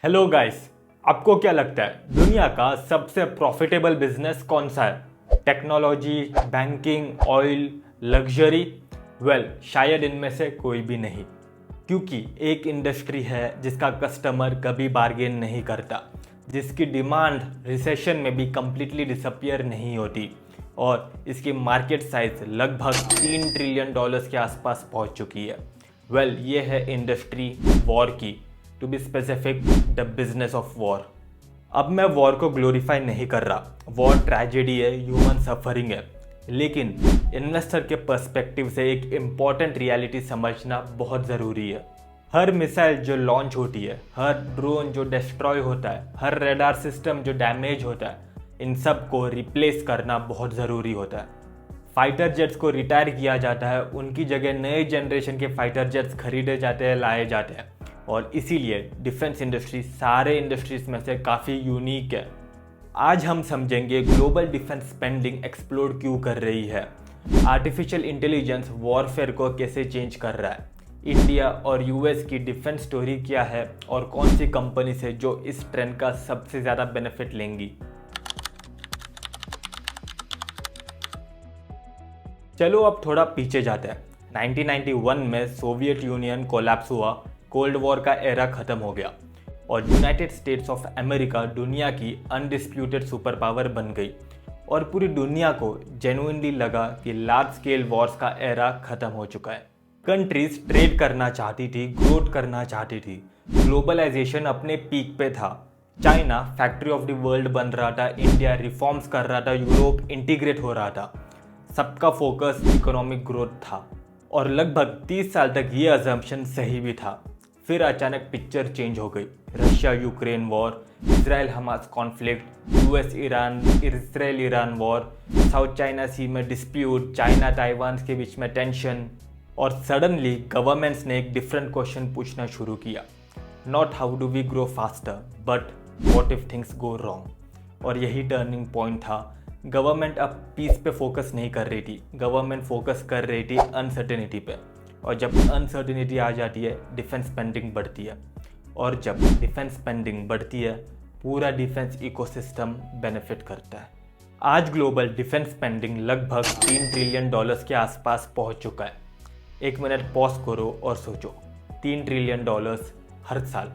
Hello guys, आपको क्या लगता है दुनिया का सबसे प्रॉफिटेबल बिजनेस कौन सा है? Technology, banking, oil, luxury? Well, शायद इनमें से कोई भी नहीं, क्योंकि एक इंडस्ट्री है जिसका कस्टमर कभी बार्गेन नहीं करता, जिसकी डिमांड रिसेशन में भी कंप्लीटली डिसअपियर नहीं होती और इसकी मार्केट साइज लगभग $3 ट्रिलियन के आसपास पहुंच चुकी है। वेल, ये है इंडस्ट्री वॉर की, to be specific the business of war. अब मैं वॉर को ग्लोरीफाई नहीं कर रहा, वॉर ट्रेजेडी है, ह्यूमन सफरिंग है, लेकिन इन्वेस्टर के पर्सपेक्टिव से एक इम्पॉर्टेंट रियलिटी समझना बहुत ज़रूरी है। हर मिसाइल जो लॉन्च होती है, हर ड्रोन जो डिस्ट्रॉय होता है, हर रेडार सिस्टम जो डैमेज होता है, इन सब को रिप्लेस करना बहुत ज़रूरी होता है। फाइटर जेट्स को रिटायर किया जाता है, उनकी जगह नए जनरेशन के फाइटर जेट्स खरीदे जाते हैं, लाए जाते हैं, और इसीलिए डिफेंस इंडस्ट्री सारे इंडस्ट्रीज में से काफ़ी यूनिक है। आज हम समझेंगे ग्लोबल डिफेंस स्पेंडिंग एक्सप्लोड क्यों कर रही है, आर्टिफिशियल इंटेलिजेंस वॉरफेयर को कैसे चेंज कर रहा है, इंडिया और यूएस की डिफेंस स्टोरी क्या है और कौन सी कंपनीज है जो इस ट्रेंड का सबसे ज़्यादा बेनिफिट लेंगी। चलो अब थोड़ा पीछे जाते हैं। 1991 में सोवियत यूनियन कोलैप्स हुआ, कोल्ड वॉर का एरा खत्म हो गया और यूनाइटेड स्टेट्स ऑफ अमेरिका दुनिया की अनडिस्प्यूटेड सुपर पावर बन गई और पूरी दुनिया को जेन्युइनली लगा कि लार्ज स्केल वॉर्स का एरा खत्म हो चुका है। कंट्रीज ट्रेड करना चाहती थी, ग्रोथ करना चाहती थी, ग्लोबलाइजेशन अपने पीक पे था। China factory of the world बन रहा था, इंडिया रिफॉर्म्स कर रहा था, यूरोप इंटीग्रेट हो रहा था, सबका फोकस इकोनॉमिक ग्रोथ था और लगभग 30 साल तक ये अजम्पशन सही भी था। फिर अचानक पिक्चर चेंज हो गई। Russia Ukraine war, Israel Hamas conflict, US Iran, Israel Iran war, South China Sea में डिस्प्यूट, चाइना ताइवान के बीच में टेंशन, और सडनली गवर्नमेंट्स ने एक डिफरेंट क्वेश्चन पूछना शुरू किया। Not how do we grow faster but what if things go wrong. और यही टर्निंग पॉइंट था। गवर्नमेंट अब पीस पे फोकस नहीं कर रही थी, गवर्नमेंट फोकस कर रही थी अनसर्टेनिटी पे, और जब अनसर्टेनिटी आ जाती है डिफेंस स्पेंडिंग बढ़ती है, और जब डिफेंस स्पेंडिंग बढ़ती है पूरा डिफेंस इकोसिस्टम बेनिफिट करता है। आज ग्लोबल डिफेंस स्पेंडिंग लगभग $3 ट्रिलियन के आसपास पहुंच चुका है। एक मिनट पॉज करो और सोचो, $3 ट्रिलियन हर साल,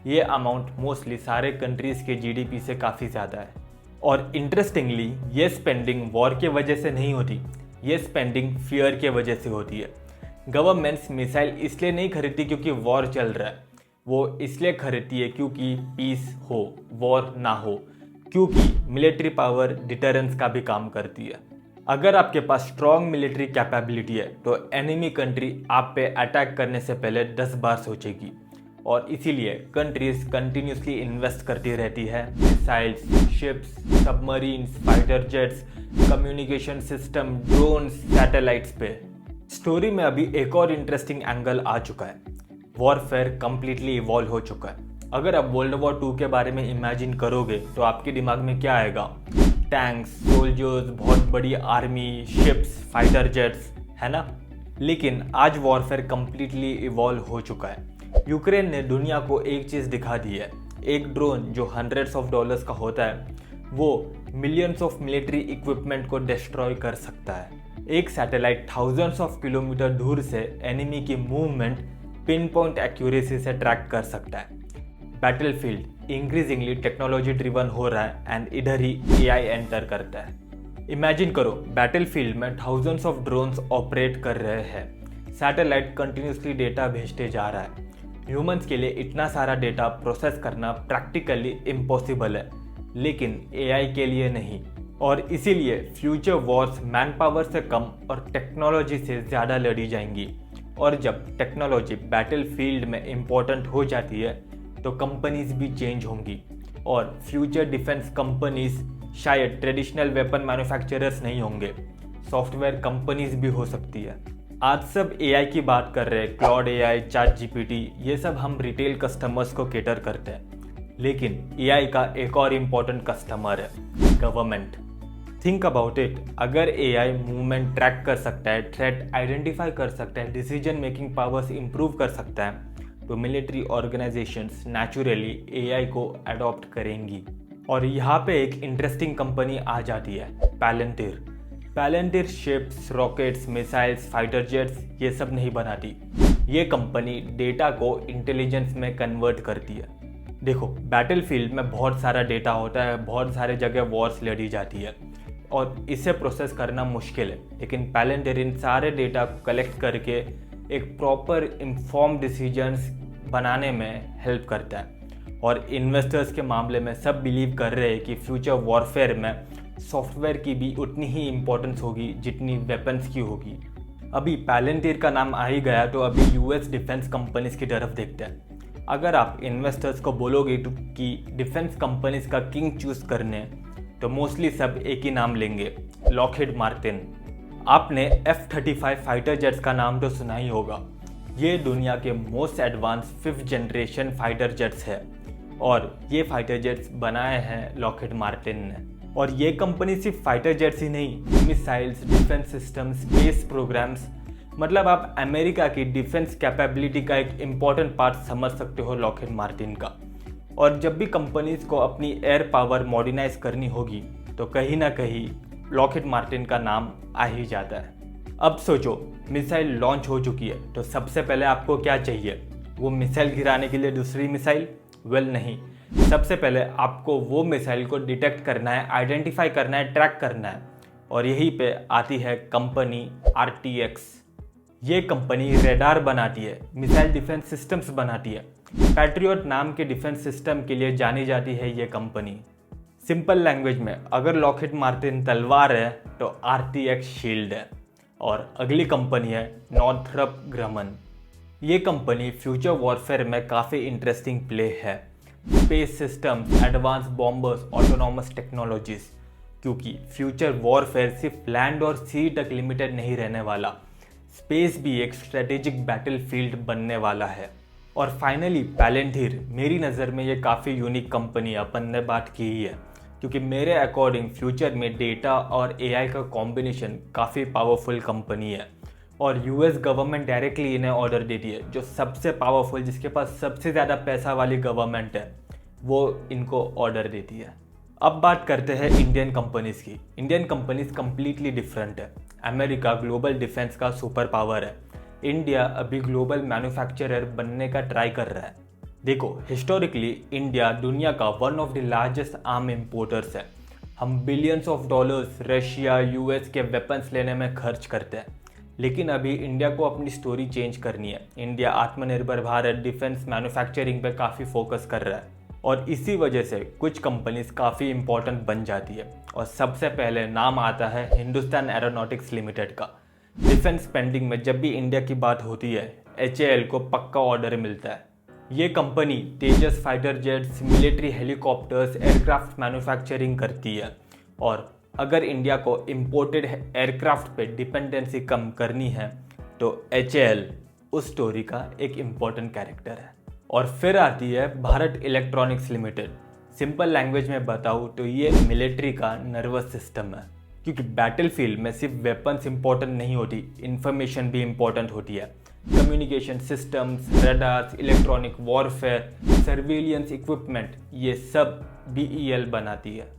ये अमाउंट मोस्टली सारे कंट्रीज़ के जीडीपी से काफ़ी ज़्यादा है। और इंटरेस्टिंगली ये स्पेंडिंग वॉर के वजह से नहीं होती, ये स्पेंडिंग फियर के वजह से होती है। गवर्नमेंट्स मिसाइल इसलिए नहीं खरीदती क्योंकि वॉर चल रहा है, वो इसलिए खरीदती है क्योंकि पीस हो, वॉर ना हो, क्योंकि मिलिट्री पावर डिटरेंस का भी काम करती है। अगर आपके पास स्ट्रॉन्ग मिलिट्री कैपेबिलिटी है तो एनिमी कंट्री आप पे अटैक करने से पहले 10 बार सोचेगी, और इसीलिए कंट्रीज कंटिन्यूसली इन्वेस्ट करती रहती है missiles, ships, submarines, fighter jets, communication system, drones, satellites पे। स्टोरी में अभी एक और इंटरेस्टिंग एंगल आ चुका है। वॉरफेयर कंप्लीटली इवॉल्व हो चुका है। अगर आप वर्ल्ड वॉर 2 के बारे में इमेजिन करोगे तो आपके दिमाग में क्या आएगा? टैंक्स, सोल्जर्स, बहुत बड़ी आर्मी, शिप्स, फाइटर जेट्स, है ना? लेकिन आज वॉरफेयर कंप्लीटली इवॉल्व हो चुका है। यूक्रेन ने दुनिया को एक चीज़ दिखा दी है। एक ड्रोन जो hundreds of dollars का होता है वो मिलियंस ऑफ मिलिट्री इक्विपमेंट को डिस्ट्रॉय कर सकता है। एक सैटेलाइट थाउजेंड्स ऑफ किलोमीटर दूर से एनिमी की मूवमेंट पिन पॉइंट एक्यूरेसी से ट्रैक कर सकता है। बैटलफील्ड इंक्रीजिंगली टेक्नोलॉजी ड्रिवन हो रहा है एंड इधर ही एआई एंटर करता है। इमेजिन करो, बैटलफील्ड में थाउजेंड्स ऑफ ड्रोन्स ऑपरेट कर रहे हैं, सैटेलाइट कंटिन्यूसली डेटा भेजते जा रहा है। ह्यूमंस के लिए इतना सारा डेटा प्रोसेस करना प्रैक्टिकली इम्पॉसिबल है, लेकिन एआई के लिए नहीं। और इसीलिए फ्यूचर वॉर्स मैन पावर से कम और टेक्नोलॉजी से ज़्यादा लड़ी जाएंगी। और जब टेक्नोलॉजी बैटलफील्ड में इम्पोर्टेंट हो जाती है तो कंपनीज भी चेंज होंगी, और फ्यूचर डिफेंस कंपनीज शायद ट्रेडिशनल वेपन मैन्युफैक्चरर्स नहीं होंगे, सॉफ्टवेयर कंपनीज भी हो सकती है। आज सब एआई की बात कर रहे हैं, क्लाउड एआई, चैट जीपीटी, ये सब हम रिटेल कस्टमर्स को केटर करते हैं, लेकिन एआई का एक और इम्पोर्टेंट कस्टमर है, गवर्नमेंट। थिंक अबाउट इट, अगर एआई मूवमेंट ट्रैक कर सकता है, थ्रेट आइडेंटिफाई कर सकता है, डिसीजन मेकिंग पावर्स इंप्रूव कर सकता है, तो मिलिट्री ऑर्गेनाइजेशंस नेचुरली एआई को अडॉप्ट करेंगी। और यहाँ पे एक इंटरेस्टिंग कंपनी आ जाती है, Palantir. Palantir ships, rockets, missiles, fighter jets ये सब नहीं बनाती। ये कंपनी डेटा को इंटेलिजेंस में कन्वर्ट करती है। देखो, बैटलफील्ड में बहुत सारा डेटा होता है, बहुत सारे जगह वॉर्स लड़ी जाती है और इसे प्रोसेस करना मुश्किल है, लेकिन पैलेंटिर इन सारे डेटा को कलेक्ट करके एक प्रॉपर इन्फॉर्म डिसीजंस बनाने में हेल्प करता है। और इन्वेस्टर्स के मामले में सब बिलीव कर रहे हैं कि फ्यूचर वॉरफेयर में सॉफ्टवेयर की भी उतनी ही इम्पोर्टेंस होगी जितनी वेपन्स की होगी। अभी पैलेंटिर का नाम आ ही गया तो अभी यूएस डिफेंस कंपनीज की तरफ देखते हैं। अगर आप इन्वेस्टर्स को बोलोगे तो कि डिफेंस कंपनीज का किंग चूज करने, तो मोस्टली सब एक ही नाम लेंगे, लॉकहीड मार्टिन। आपने F-35 फाइटर जेट्स का नाम तो सुना ही होगा। ये दुनिया के most advance 5th generation fighter jets है और ये फाइटर जेट्स बनाए हैं लॉकहीड मार्टिन ने। और ये कंपनी सिर्फ फाइटर जेट्स ही नहीं, missiles, defence system, space programmes, मतलब आप अमेरिका की डिफेंस कैपेबिलिटी का एक इम्पॉर्टेंट पार्ट समझ सकते हो लॉकहीड मार्टिन का। और जब भी कंपनीज को अपनी एयर पावर मॉडर्नाइज करनी होगी तो कहीं ना कहीं लॉकहीड मार्टिन का नाम आ ही जाता है। अब सोचो, मिसाइल लॉन्च हो चुकी है तो सबसे पहले आपको क्या चाहिए? वो मिसाइल गिराने के लिए दूसरी मिसाइल? वेल नहीं, सबसे पहले आपको वो मिसाइल को डिटेक्ट करना है, आइडेंटिफाई करना है, ट्रैक करना है। और यहीं पे आती है कंपनी RTX। ये कंपनी रेडार बनाती है, मिसाइल डिफेंस सिस्टम्स बनाती है। पैट्रियट नाम के डिफेंस सिस्टम के लिए जानी जाती है ये कंपनी। सिंपल लैंग्वेज में अगर लॉकहीड मार्टिन तलवार है तो RTX शील्ड है। और अगली कंपनी है नॉर्थरॉप ग्रमन। ये कंपनी फ्यूचर वॉरफेयर में काफ़ी इंटरेस्टिंग प्ले है। Space systems, advance bombers, autonomous technologies, क्योंकि फ्यूचर वॉरफेयर सिर्फ लैंड और सी तक लिमिटेड नहीं रहने वाला, स्पेस भी एक स्ट्रेटेजिक बैटलफील्ड बनने वाला है। और फाइनली पैलेंटिर, मेरी नज़र में ये काफ़ी यूनिक कंपनी अपन ने बात की ही है, क्योंकि मेरे अकॉर्डिंग फ्यूचर में डेटा और AI का कॉम्बिनेशन काफ़ी पावरफुल कंपनी है। और यूएस गवर्नमेंट डायरेक्टली इन्हें ऑर्डर देती है, जो सबसे पावरफुल, जिसके पास सबसे ज़्यादा पैसा वाली गवर्नमेंट है, वो इनको ऑर्डर देती है। अब बात करते हैं इंडियन कंपनीज़ की। इंडियन कंपनीज़ कम्प्लीटली डिफरेंट है। अमेरिका ग्लोबल डिफेंस का सुपर पावर है, इंडिया अभी ग्लोबल मैन्युफैक्चरर बनने का ट्राई कर रहा है। देखो, हिस्टोरिकली इंडिया दुनिया का one of the largest arm importers है। हम billions of dollars Russia, US के वेपन्स लेने में खर्च करते हैं। लेकिन अभी इंडिया को अपनी स्टोरी चेंज करनी है। इंडिया आत्मनिर्भर भारत डिफेंस मैन्युफैक्चरिंग पे काफ़ी फोकस कर रहा है और इसी वजह से कुछ कंपनीज काफ़ी इंपॉर्टेंट बन जाती है। और सबसे पहले नाम आता है हिंदुस्तान एरोनॉटिक्स लिमिटेड का। डिफेंस स्पेंडिंग में जब भी इंडिया की बात होती है, HAL को पक्का ऑर्डर मिलता है। ये company Tejas fighter jets, military helicopters, aircraft manufacturing करती है। और अगर इंडिया को इम्पोर्टेड एयरक्राफ्ट पे डिपेंडेंसी कम करनी है तो HAL उस स्टोरी का एक इम्पोर्टेंट कैरेक्टर है। और फिर आती है Bharat electronics limited. Simple language में बताऊँ तो ये मिलिट्री का नर्वस सिस्टम है, क्योंकि बैटलफील्ड में सिर्फ वेपन्स इंपॉर्टेंट नहीं होती, इंफॉर्मेशन भी इंपॉर्टेंट होती है। Communication systems, radars, electronic warfare, surveillance equipment, ये सब BEL बनाती है।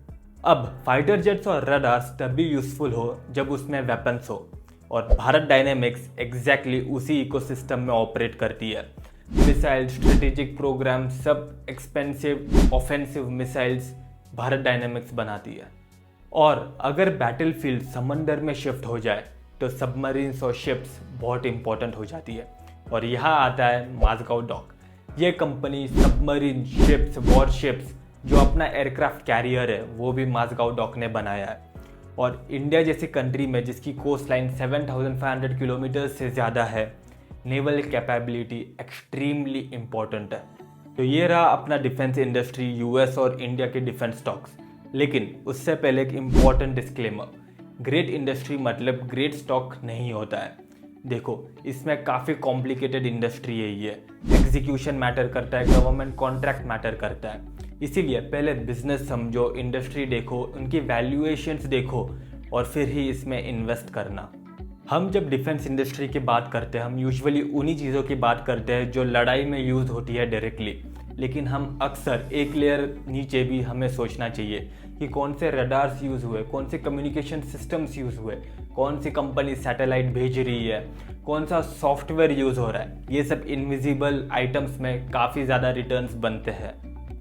अब फाइटर जेट्स और रडार्स तभी यूजफुल हो जब उसमें वेपन्स हो, और भारत डायनेमिक्स एग्जैक्टली उसी इकोसिस्टम में ऑपरेट करती है। मिसाइल, स्ट्रेटेजिक प्रोग्राम, सब expensive offensive missiles Bharat dynamics बनाती है। और अगर बैटलफील्ड समंदर में शिफ्ट हो जाए तो सबमरीन्स और शिप्स बहुत इंपॉर्टेंट हो जाती है। और यहाँ आता है माझगांव डॉक। ये कंपनी सबमरीन, शिप्स, वॉरशिप्स, जो अपना एयरक्राफ्ट कैरियर है, वो भी माझगांव डॉक ने बनाया है। और इंडिया जैसी कंट्री में जिसकी कोस्ट लाइन 7,500 किलोमीटर से ज़्यादा है, नेवल कैपेबिलिटी एक्सट्रीमली इम्पॉर्टेंट है। तो ये रहा अपना डिफेंस इंडस्ट्री, यूएस और इंडिया के डिफेंस स्टॉक्स। लेकिन उससे पहले एक इम्पॉर्टेंट डिस्क्लेमर, ग्रेट इंडस्ट्री मतलब ग्रेट स्टॉक नहीं होता है। देखो, इसमें काफ़ी कॉम्प्लिकेटेड इंडस्ट्री है ये, एग्जीक्यूशन मैटर करता है, गवर्नमेंट कॉन्ट्रैक्ट मैटर करता है। इसीलिए पहले बिजनेस समझो, इंडस्ट्री देखो, उनकी वैल्यूएशंस देखो और फिर ही इसमें इन्वेस्ट करना। हम जब डिफेंस इंडस्ट्री की बात करते हैं हम यूजुअली उन्हीं चीज़ों की बात करते हैं जो लड़ाई में यूज़ होती है डायरेक्टली, लेकिन हम अक्सर एक लेयर नीचे भी हमें सोचना चाहिए कि कौन से रडार्स यूज़ हुए, कौन से कम्युनिकेशन सिस्टम्स यूज़ हुए, कौन सी कंपनी सैटेलाइट भेज रही है, कौन सा सॉफ्टवेयर यूज़ हो रहा है। ये सब इनविजिबल आइटम्स में काफ़ी ज़्यादा रिटर्न्स बनते हैं।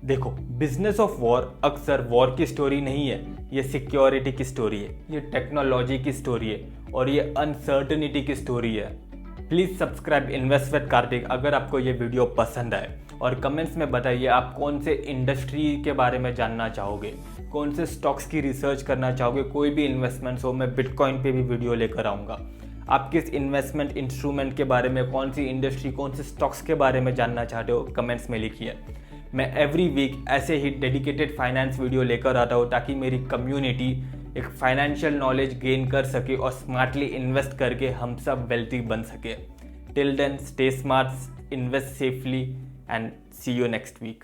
देखो, बिजनेस ऑफ वॉर अक्सर वॉर की स्टोरी नहीं है, ये सिक्योरिटी की स्टोरी है, ये टेक्नोलॉजी की स्टोरी है और ये अनसर्टनिटी की स्टोरी है। Please subscribe invest with Kartik अगर आपको ये वीडियो पसंद आए, और कमेंट्स में बताइए आप कौन से इंडस्ट्री के बारे में जानना चाहोगे, कौन से स्टॉक्स की रिसर्च करना चाहोगे। कोई भी इन्वेस्टमेंट्स हो, मैं बिटकॉइन पे भी वीडियो लेकर आऊँगा। आप किस इन्वेस्टमेंट इंस्ट्रूमेंट के बारे में, कौन सी इंडस्ट्री, कौन से स्टॉक्स के बारे में जानना चाहते हो, कमेंट्स में लिखिए। मैं एवरी वीक ऐसे ही डेडिकेटेड फाइनेंस वीडियो लेकर आता हूँ ताकि मेरी कम्युनिटी एक फाइनेंशियल नॉलेज गेन कर सके और स्मार्टली इन्वेस्ट करके हम सब वेल्थी बन सके। Till then, stay smart, invest safely and see you next week.